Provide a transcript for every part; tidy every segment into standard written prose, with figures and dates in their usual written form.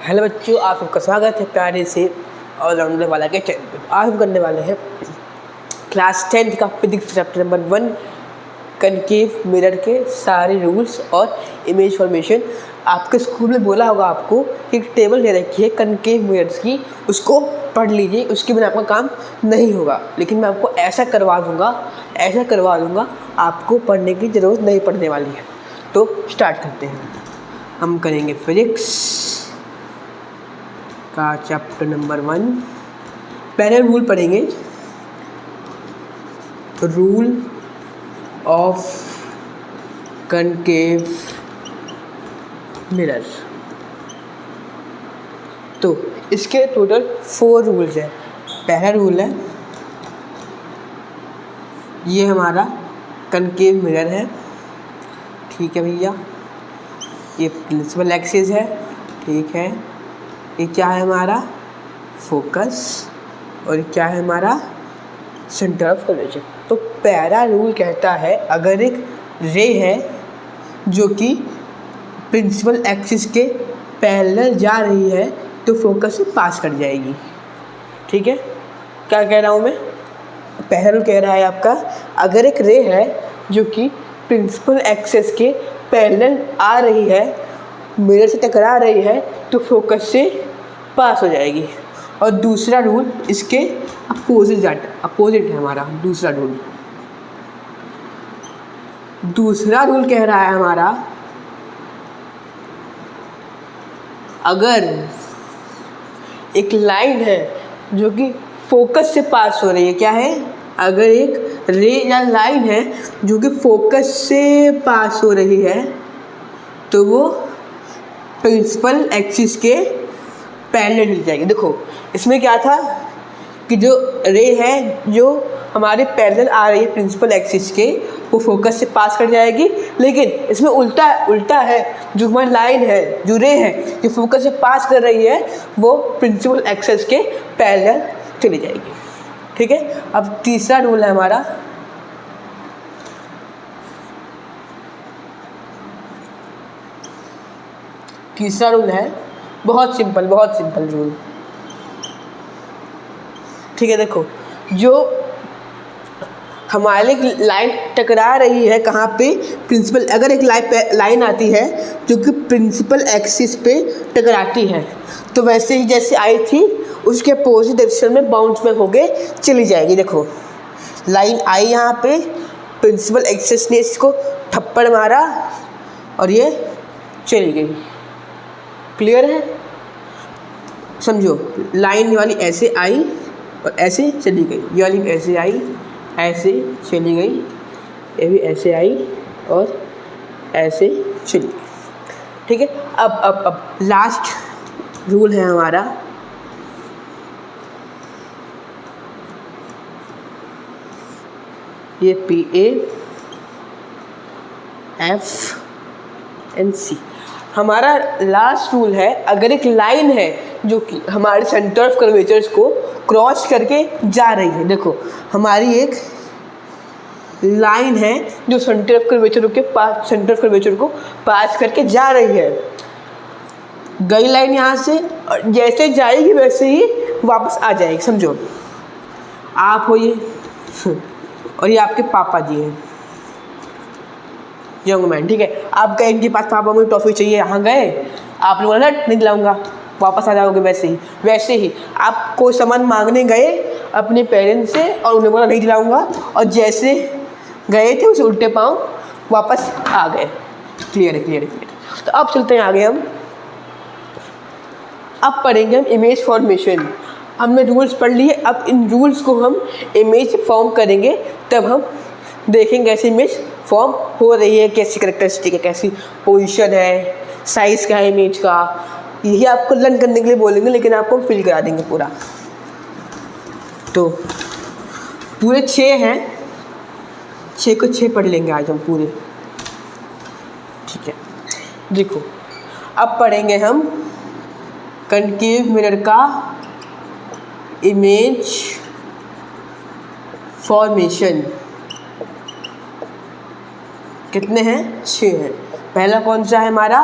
Hello बच्चों, आप सबका स्वागत है प्यारे से ऑलराउंडर वाला के चैनल पे। आज हम करने वाले हैं क्लास 10 का physics chapter number 1 concave mirror के सारे रूल्स और इमेज फॉर्मेशन। आपके स्कूल में बोला होगा आपको कि एक टेबल दे रखी है कनकेव मिरर्स की, उसको पढ़ लीजिए, उसके बिना आपका काम नहीं होगा। लेकिन मैं आपको ऐसा करवा दूँगा आपको पढ़ने की ज़रूरत नहीं पड़ने वाली है। तो स्टार्ट करते हैं। हम करेंगे फिजिक्स का चैप्टर नंबर 1। पहले रूल पढ़ेंगे, रूल ऑफ कनकेव मिरर। तो इसके टोटल 4 रूल्स हैं। पहला रूल है, ये हमारा कनकेव मिरर है, ठीक है भैया। ये प्रिंसिपल एक्सिस है, ठीक है। ये क्या है हमारा फोकस, और क्या है हमारा सेंटर ऑफ कर्वेचर। तो पहला रूल कहता है, अगर एक रे है जो कि प्रिंसिपल एक्सिस के पैरेलल जा रही है तो फोकस से पास कर जाएगी, ठीक है। क्या कह रहा हूँ मैं? पहला रूल कह रहा है आपका, अगर एक रे है जो कि प्रिंसिपल एक्सिस के पैरेलल आ रही है, मिरर से टकरा रही है, तो फोकस से पास हो जाएगी। और दूसरा रूल इसके अपोजिट है हमारा दूसरा रूल कह रहा है हमारा, अगर एक लाइन है जो कि फोकस से पास हो रही है, क्या है? अगर एक रे या लाइन है जो कि फोकस से पास हो रही है तो वो प्रिंसिपल एक्सिस के पैरेलल मिल जाएगी। देखो इसमें क्या था कि जो रे है जो हमारे पैरेलल आ रही है प्रिंसिपल एक्सिस के, वो फोकस से पास कर जाएगी। लेकिन इसमें उल्टा है, जो हमारी लाइन है, जो रे है, जो फोकस से पास कर रही है, वो प्रिंसिपल एक्सिस के पैरेलल चली जाएगी, ठीक है। अब तीसरा रूल है हमारा, बहुत सिंपल रूल, ठीक है। देखो जो हमारे लाइन टकरा रही है कहाँ पे? प्रिंसिपल, अगर एक लाइन आती है जो कि प्रिंसिपल एक्सिस पे टकराती है, तो वैसे ही जैसे आई थी उसके अपोजिट डायरेक्शन में बाउंस बैक होके चली जाएगी। देखो लाइन आई यहाँ पे, प्रिंसिपल एक्सिस ने इसको थप्पड़ मारा और ये चली गई। क्लियर है? समझो, लाइन वाली ऐसे आई और ऐसे चली गई, ये वाली ऐसे आई, ऐसे चली गई, ये भी ऐसे आई और ऐसे चली गई, ठीक है। अब लास्ट रूल है हमारा, ये PA FC हमारा लास्ट रूल है। अगर एक लाइन है जो कि हमारे सेंटर ऑफ कर्वेचर्स को क्रॉस करके जा रही है, देखो हमारी एक लाइन है जो सेंटर ऑफ कर्वेचर को पास करके जा रही है। गई लाइन यहाँ से, और जैसे जाएगी वैसे ही वापस आ जाएगी। समझो आप हो ये और ये आपके पापा जी हैं, यंग मैन, ठीक है। आप गए इनके पास, पापा मुझे टॉफ़ी चाहिए, यहाँ गए, आपने बोला नहीं दिलाऊंगा, वापस आ जाओगे। वैसे ही आप कोई सामान मांगने गए अपने पेरेंट्स से और उन्हें बोला नहीं दिलाऊंगा, और जैसे गए थे उसे उल्टे पाँव वापस आ गए। क्लियर है। तो अब चलते हैं आगे। हम अब पढ़ेंगे हम इमेज फॉर्मेशन। हमने रूल्स पढ़ लिए, अब इन रूल्स को हम इमेज फॉर्म करेंगे, तब हम देखेंगे कैसे इमेज फॉर्म हो रही है, कैसी कैरेक्टरिस्टिक है, कैसी पोजीशन है, साइज़ क्या है इमेज का। यही आपको लर्न करने के लिए बोलेंगे, लेकिन आपको फिल करा देंगे पूरा। तो पूरे 6 हैं, 6 को 6 पढ़ लेंगे आज हम पूरे, ठीक है। देखो अब पढ़ेंगे हम कनकेव मिरर का इमेज फॉर्मेशन। कितने हैं? 6 हैं। पहला कौन सा है हमारा?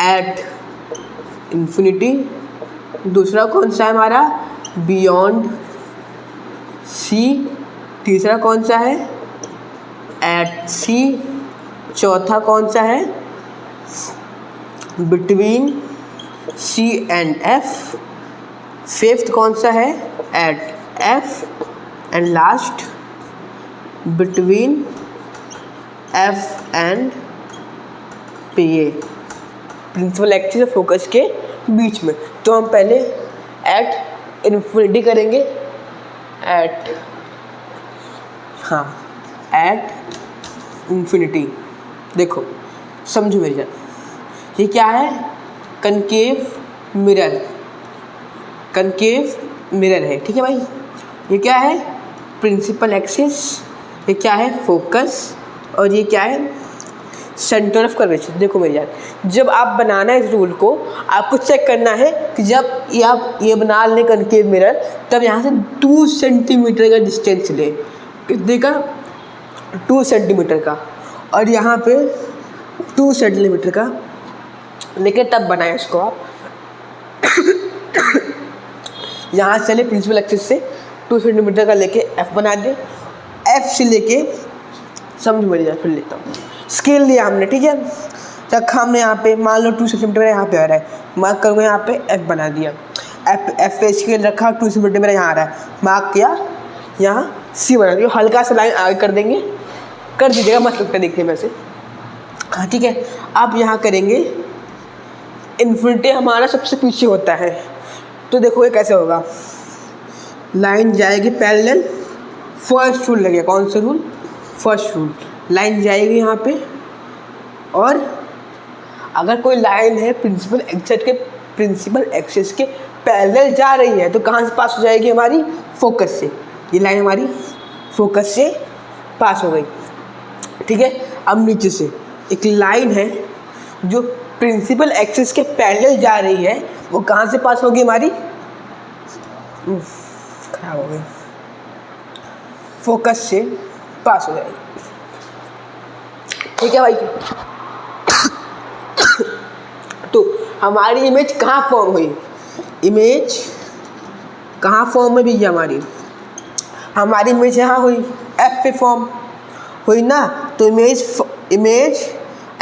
At infinity. दूसरा कौन सा है हमारा, बियॉन्ड सी। तीसरा कौन सा है, एट सी। चौथा कौन सा है, between C and F. Fifth कौन सा है, at F. And last between F and P A, principal axis और फोकस के बीच में। तो हम पहले एट इन्फिनिटी करेंगे, एट इन्फिनिटी। देखो समझो मेरी जान, ये क्या है, कनकेव मिरर, कनकेव मिरर है, ठीक है भाई। ये क्या है, प्रिंसिपल एक्सिस। ये क्या है, फोकस। और ये क्या है, सेंटर ऑफ कर्वेचर। देखो मेरी जान, जब आप बनाना है इस रूल को, आपको चेक करना है कि जब ये बना लें कनकेव मिरर, तब यहाँ से 2 सेंटीमीटर का डिस्टेंस ले। कितने का, 2 सेंटीमीटर का। और यहाँ पे 2 सेंटीमीटर का लेके तब बनाए इसको आप। यहाँ से चले प्रिंसिपल एक्सिस से 2 सेंटीमीटर का लेके एफ बना दे। एफ से लेके समझ मेरी जान, फिर लेता हूँ। स्केल लिया हमने, ठीक है, रखा हमने यहाँ पे, मान लो 2 सेंटीमीटर यहाँ पे आ रहा है, मार्क करूँगा यहाँ पे, एफ बना दिया। एफ पे स्केल रखा, 2 सेंटीमीटर मेरा यहाँ आ रहा है, मार्क किया, यहाँ सी बना दिया। हल्का सा लाइन आगे कर देंगे, कर दीजिएगा, मस्त लगता है देखने में से। हाँ ठीक है। अब यहाँ करेंगे, इन्फिनिटी हमारा सबसे पीछे होता है, तो देखो ये कैसे होगा। लाइन जाएगी पैरेलल, फर्स्ट रूल लगेगा। कौन सा रूल, फर्स्ट रूल। लाइन जाएगी यहाँ पे, और अगर कोई लाइन है प्रिंसिपल एक्सिस के पैरेलल जा रही है, तो कहाँ से पास हो जाएगी, हमारी फोकस से। ये लाइन हमारी फोकस से पास हो गई, ठीक है। अब नीचे से एक लाइन है जो प्रिंसिपल एक्सिस के पैरेलल जा रही है, वो कहाँ से पास होगी, हमारी खराब हो गई, फोकस से पास हो जाएगी, ठीक है भाई। तो हमारी इमेज कहाँ फॉर्म हुई, इमेज कहाँ फॉर्म है भैया, हमारी इमेज यहाँ हुई, एफ पे फॉर्म हुई ना। तो इमेज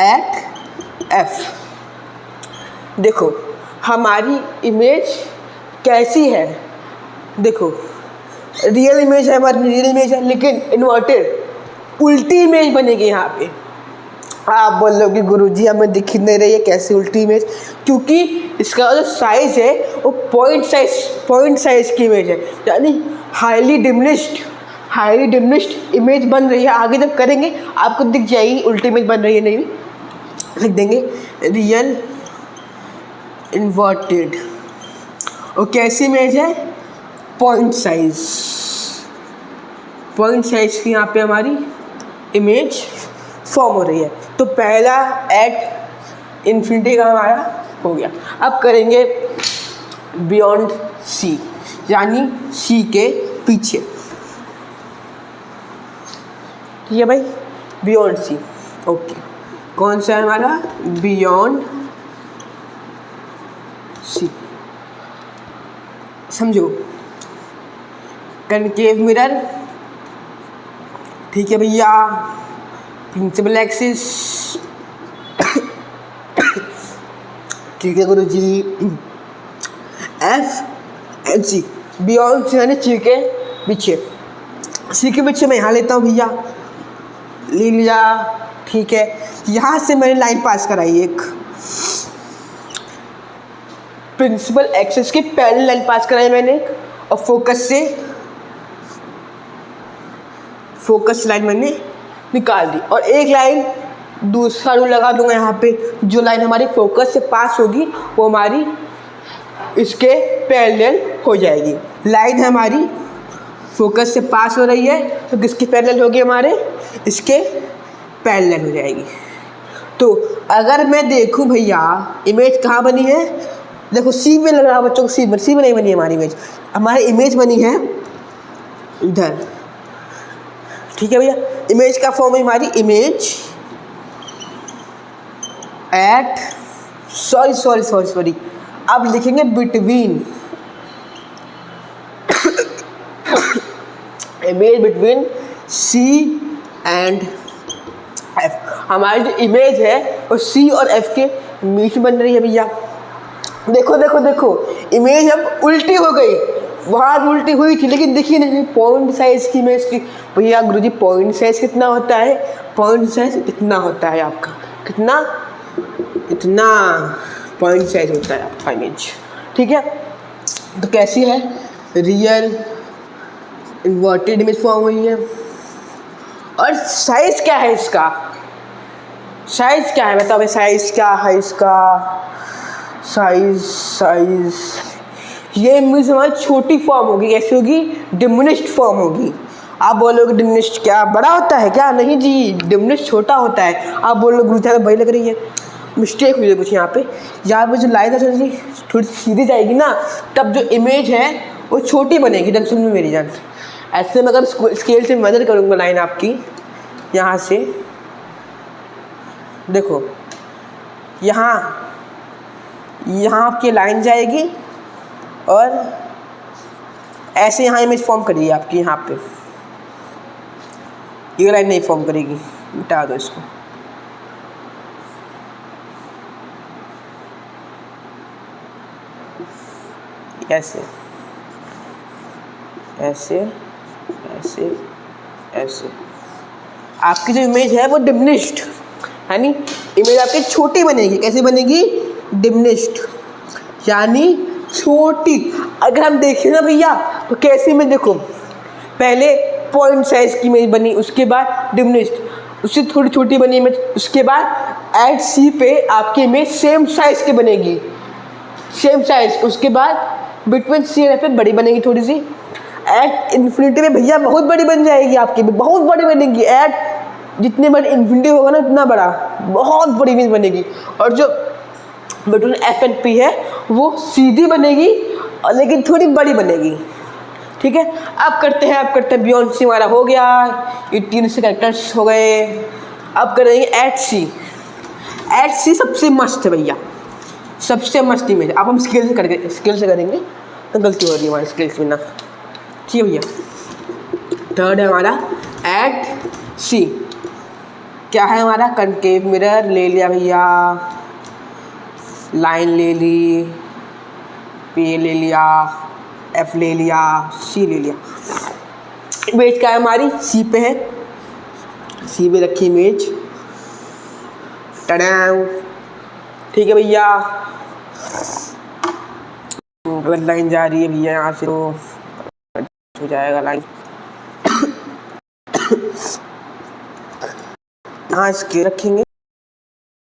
एट एफ। देखो हमारी इमेज कैसी है, देखो रियल इमेज है, हमारी रियल इमेज है, लेकिन इन्वर्टेड उल्टी इमेज बनेगी यहाँ पे। आप बोलोगे गुरुजी हमें दिख ही नहीं रही है, कैसे उल्टी इमेज, क्योंकि इसका जो साइज़ है वो पॉइंट साइज की इमेज है, यानी हाईली डिमिनिश्ड इमेज बन रही है। आगे जब करेंगे आपको दिख जाएगी उल्टी इमेज बन रही है, नहीं लिख देंगे रियल इन्वर्टेड। और कैसी इमेज है, पॉइंट साइज की यहाँ पे हमारी इमेज फॉर्म हो रही है। तो पहला एट इन्फिनिटी का हमारा हो गया। अब करेंगे बियॉन्ड सी, यानी सी के पीछे, ठीक है भाई, बियॉन्ड सी। ओके, कौन सा है हमारा, बियॉन्ड सी। समझो कनकेव मिरर, ठीक है भैया, प्रिंसिपल एक्सिस, ठीक है गुरुजी, F and C. Beyond C यानी सी के पीछे। सी के पीछे मैं यहाँ लेता हूँ भैया, ले लिया, ठीक है। यहाँ से मैंने लाइन पास कराई, एक प्रिंसिपल एक्सिस की पैरेलल लाइन पास कराई मैंने, और फोकस लाइन मैंने निकाल दी, और एक लाइन दूसरा रूल लगा दूंगा यहाँ पे। जो लाइन हमारी फोकस से पास होगी वो हमारी इसके पैरेलल हो जाएगी। लाइन हमारी फोकस से पास हो रही है, तो किसके पैरेलल होगी, हमारे इसके पैरेलल हो जाएगी। तो अगर मैं देखूं भैया इमेज कहाँ बनी है, देखो सी में लग रहा है बच्चों को, सी में नहीं बनी है हमारी इमेज बनी है इधर, ठीक है भैया। इमेज का फॉर्म है हमारी इमेज एट सॉरी अब लिखेंगे between, image between C and F. हमारी जो इमेज है वो सी और एफ के बीच में बन रही है भैया। देखो देखो देखो, इमेज अब उल्टी हो गई, वहाँ उल्टी हुई थी लेकिन देखिए नहीं, पॉइंट साइज की इमेज की। भैया गुरुजी पॉइंट साइज कितना होता है? पॉइंट साइज इतना होता है आपका, कितना? इतना पॉइंट साइज होता है आपका इमेज, ठीक है। तो कैसी है? रियल इन्वर्टेड इमेज फॉर्म हुई है। और साइज क्या है इसका? साइज क्या है बताओ भाई, साइज क्या है इसका? साइज ये इमेज हमारी छोटी फॉर्म होगी। कैसी होगी? डिमिनिश्ड फॉर्म होगी। आप बोलोगे डिमिनिश्ड क्या बड़ा होता है क्या? नहीं जी, डिमिनिश्ड छोटा होता है। आप बोलोगे गुरु ज़्यादा बड़ी लग रही है, मिस्टेक हुई है कुछ यहाँ पे। जो लाइन है थोड़ी सीधी जाएगी ना, तब जो इमेज है वो छोटी बनेगी। जब समझ में मेरी जान, ऐसे में अगर स्केल से मेजर करूँगा लाइन आपकी, यहाँ से देखो, यहाँ आपकी लाइन जाएगी और ऐसे यहाँ इमेज फॉर्म करिए आपकी। यहाँ पे ये लाइन नहीं फॉर्म करेगी, मिटा दो इसको। ऐसे ऐसे ऐसे ऐसे आपकी जो इमेज है वो डिमिनिश्ड, यानी इमेज आपकी छोटी बनेगी। कैसे बनेगी? डिमिनिश्ड, यानी छोटी। अगर हम देखें ना भैया तो कैसे इमेज देखो, पहले पॉइंट साइज की इमेज बनी, उसके बाद डिमिनिश्ड, उससे थोड़ी छोटी बनी इमेज, उसके बाद एट सी पे आपकी इमेज सेम साइज की बनेगी, सेम साइज। उसके बाद बिटवीन सी एंड एफ पे बड़ी बनेगी थोड़ी सी। एट इन्फिनिटी में भैया बहुत बड़ी बन जाएगी आपकी, बहुत बड़ी बनेगी। एट जितने बड़ी इन्फिनिटी होगा ना उतना बड़ा, बहुत बड़ी इमेज बनेगी। और जो बिटवीन एफ एंड पी है वो सीधी बनेगी और लेकिन थोड़ी बड़ी बनेगी, ठीक है। अब करते हैं बियॉन्ड सी हमारा हो गया, ये 3 से कैरेक्टर्स हो गए। अब करेंगे एट सी। एट सी सबसे मस्त है भैया, सबसे मस्त इमेज। अब हम स्केल से करेंगे तो गलती हो रही है हमारी स्केल से बिना, ठीक है भैया। थर्ड है हमारा एट सी। क्या है हमारा? कनकेव मिरर ले लिया भैया, लाइन ले ली, पे ले लिया, एफ ले लिया, सी ले लिया। इमेज क्या है हमारी? सी पे है, सी पे रखी इमेज, टडाउ, ठीक है भैया। अगर लाइन जा रही है भैया यहाँ से तो हो जाएगा लाइन। यहाँ इसके रखेंगे,